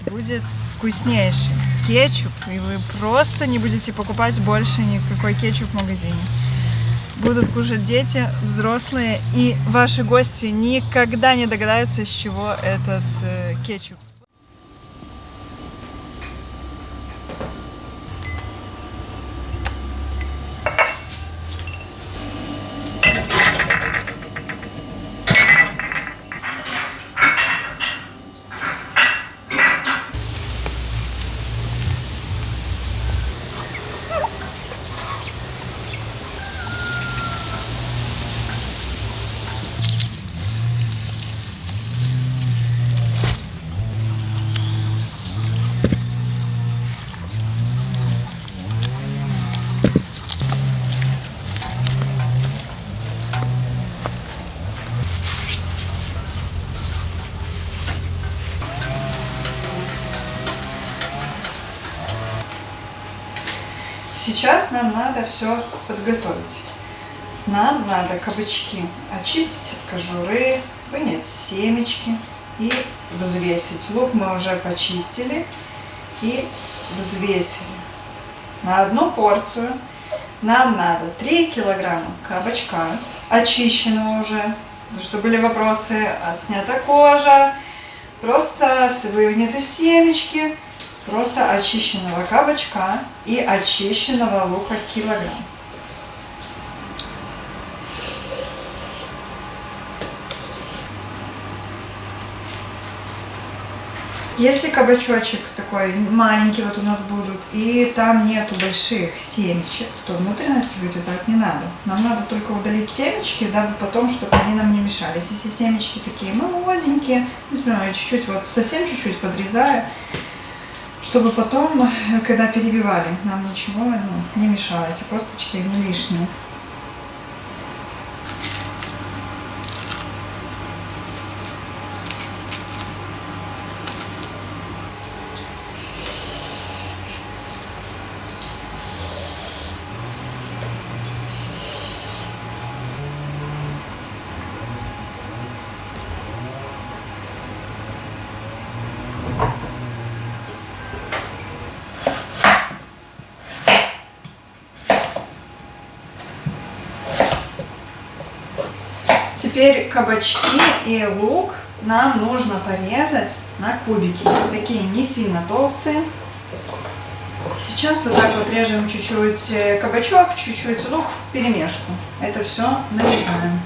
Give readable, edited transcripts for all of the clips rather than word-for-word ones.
будет вкуснейший кетчуп, и вы просто не будете покупать больше никакой кетчуп в магазине. Будут кушать дети, взрослые, и ваши гости никогда не догадаются, из чего этот кетчуп. Сейчас нам надо все подготовить. Нам надо кабачки очистить от кожуры, вынять семечки и взвесить. Лук мы уже почистили и взвесили. На одну порцию нам надо 3 килограмма кабачка, очищенного уже, потому что были вопросы, снята кожа, просто выняты семечки. Просто очищенного кабачка и очищенного лука килограмм. Если кабачочек такой маленький вот у нас будут, и там нету больших семечек, то внутренности вырезать не надо. Нам надо только удалить семечки, дабы потом, чтобы они нам не мешались. Если семечки такие молоденькие, не знаю, чуть-чуть, вот совсем чуть-чуть подрезаю, чтобы потом, когда перебивали, нам ничего не мешало, эти косточки не лишние. Теперь кабачки и лук нам нужно порезать на кубики. Такие не сильно толстые. Сейчас вот так вот режем чуть-чуть кабачок, чуть-чуть лук вперемешку. Это все нарезаем.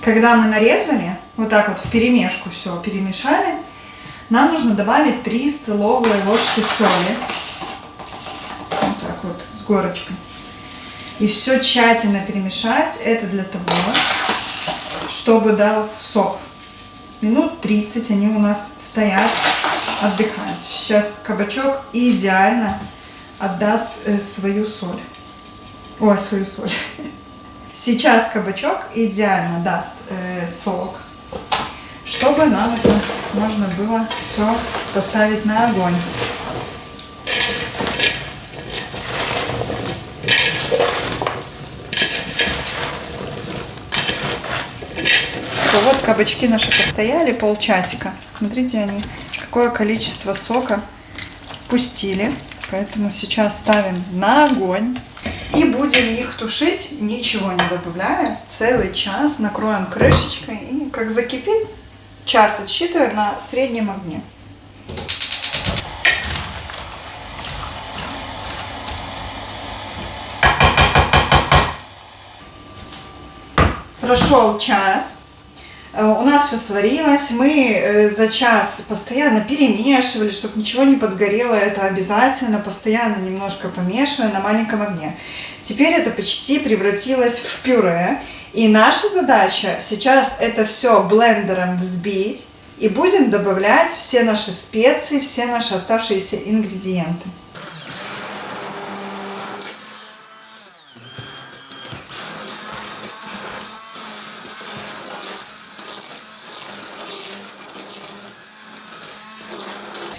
Когда мы нарезали, вот так вот вперемешку все перемешали, нам нужно добавить 3 столовые ложки соли. Вот так вот, с горочкой. И все тщательно перемешать. Это для того, чтобы дал сок. Минут 30 они у нас стоят, отдыхают. Сейчас кабачок идеально отдаст свою соль. Ой, свою соль. Сейчас кабачок идеально даст сок, чтобы нам это можно было все поставить на огонь. Вот кабачки наши постояли полчасика. Смотрите, они какое количество сока пустили. Поэтому сейчас ставим на огонь. И будем их тушить, ничего не добавляя, целый час. Накроем крышечкой и как закипит, час отсчитываем на среднем огне. Прошел час. У нас все сварилось, мы за час постоянно перемешивали, чтобы ничего не подгорело, это обязательно, постоянно немножко помешиваем на маленьком огне. Теперь это почти превратилось в пюре, и наша задача сейчас это все блендером взбить, и будем добавлять все наши специи, все наши оставшиеся ингредиенты.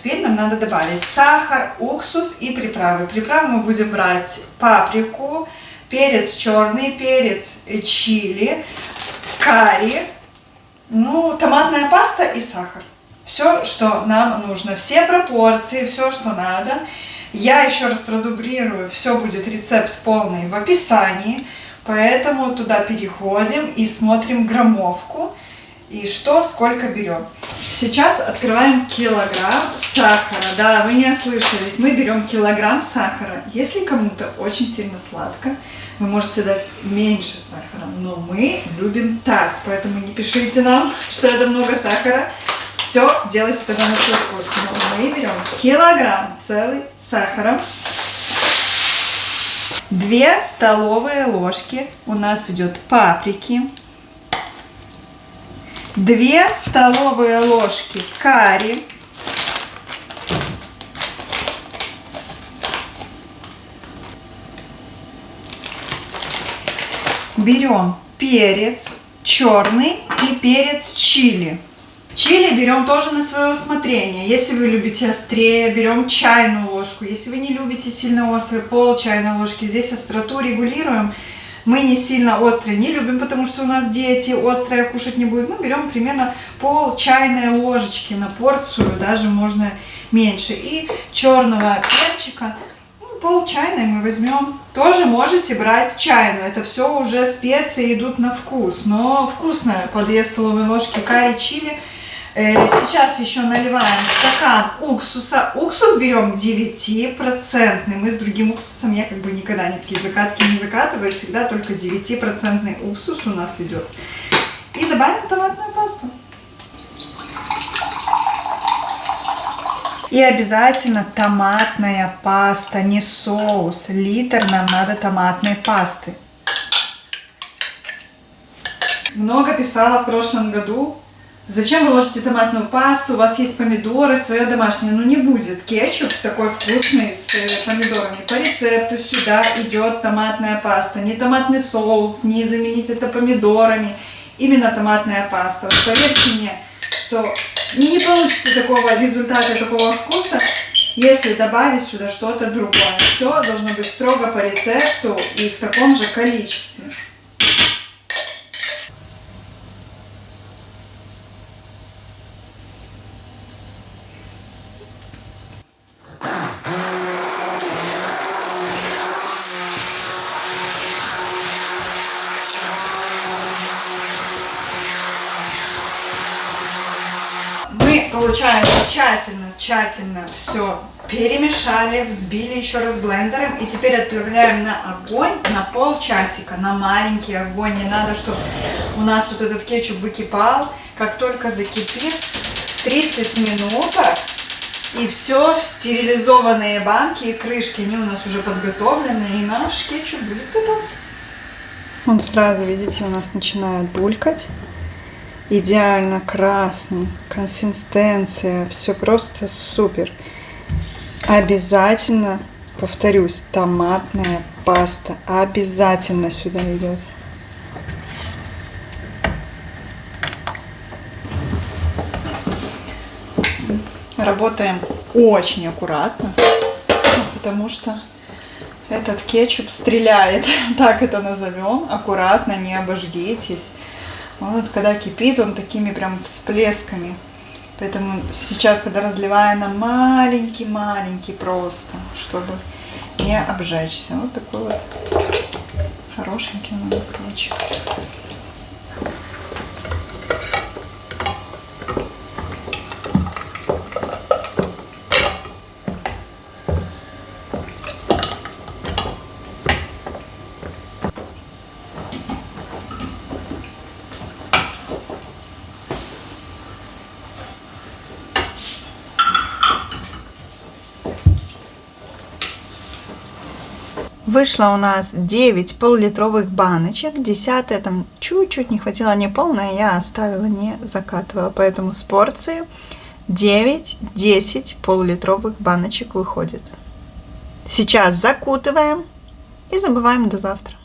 теперь нам надо добавить сахар, уксус и приправы. Приправы мы будем брать паприку, перец черный, перец чили, карри, ну, томатная паста и сахар. Все, что нам нужно, все пропорции, все, что надо. Я еще раз продублирую, все будет рецепт полный в описании, поэтому туда переходим и смотрим граммовку и что, сколько берем. Сейчас открываем килограмм сахара. Да, вы не ослышались, мы берем килограмм сахара. Если кому-то очень сильно сладко, вы можете дать меньше сахара, но мы любим так, поэтому не пишите нам, что это много сахара. Все делайте тогда на свой вкус. Но мы берем килограмм целый сахара. 2 столовые ложки у нас идет паприки. 2 столовые ложки карри. Берем перец черный и перец чили. Чили берем тоже на свое усмотрение. Если вы любите острее, берем чайную ложку. Если вы не любите сильно острый, пол чайной ложки. Здесь остроту регулируем. Мы не сильно острые не любим, потому что у нас дети острое кушать не будут. Мы берем примерно пол чайной ложечки на порцию, даже можно меньше. И черного перчика, пол чайной мы возьмем. Тоже можете брать чайную. Это все уже специи идут на вкус. Но вкусно по 2 столовые ложки карри, чили. Сейчас еще наливаем стакан уксуса. Уксус берем 9%. Мы с другим уксусом я как бы никогда такие закатки не закатываю. Всегда только 9% уксус у нас идет. И добавим томатную пасту. И обязательно томатная паста, не соус. Литр нам надо томатной пасты. Много писала в прошлом году. Зачем вы ложите томатную пасту? У вас есть помидоры, свое домашнее. Ну не будет кетчуп такой вкусный с помидорами. По рецепту сюда идет томатная паста. Не томатный соус, не заменить это помидорами. Именно томатная паста. Вот поверьте мне, что не получится такого результата, такого вкуса, если добавить сюда что-то другое. Все должно быть строго по рецепту и в таком же количестве. Мы, получается, тщательно все перемешали, взбили еще раз блендером. И теперь отправляем на огонь на полчасика, на маленький огонь. Не надо, чтобы у нас тут этот кетчуп выкипал. Как только закипит, 30 минуток. И все, стерилизованные банки и крышки, они у нас уже подготовлены. И наш кетчуп будет готов. Он сразу, видите, у нас начинает булькать. Идеально красный, консистенция, все просто супер. Обязательно, повторюсь, томатная паста обязательно сюда идет. Работаем очень аккуратно, потому что этот кетчуп стреляет, так это назовем. Аккуратно, не обожгитесь. Вот, когда кипит, он такими прям всплесками. Поэтому сейчас, когда разливаю, на маленький просто, чтобы не обжечься. Вот такой вот хорошенький он у нас получился. Вышло у нас 9 полулитровых баночек, 10-я там чуть-чуть не хватило, не полная, я оставила, не закатывала, поэтому с порции 9-10 полулитровых баночек выходит. Сейчас закутываем и забываем до завтра.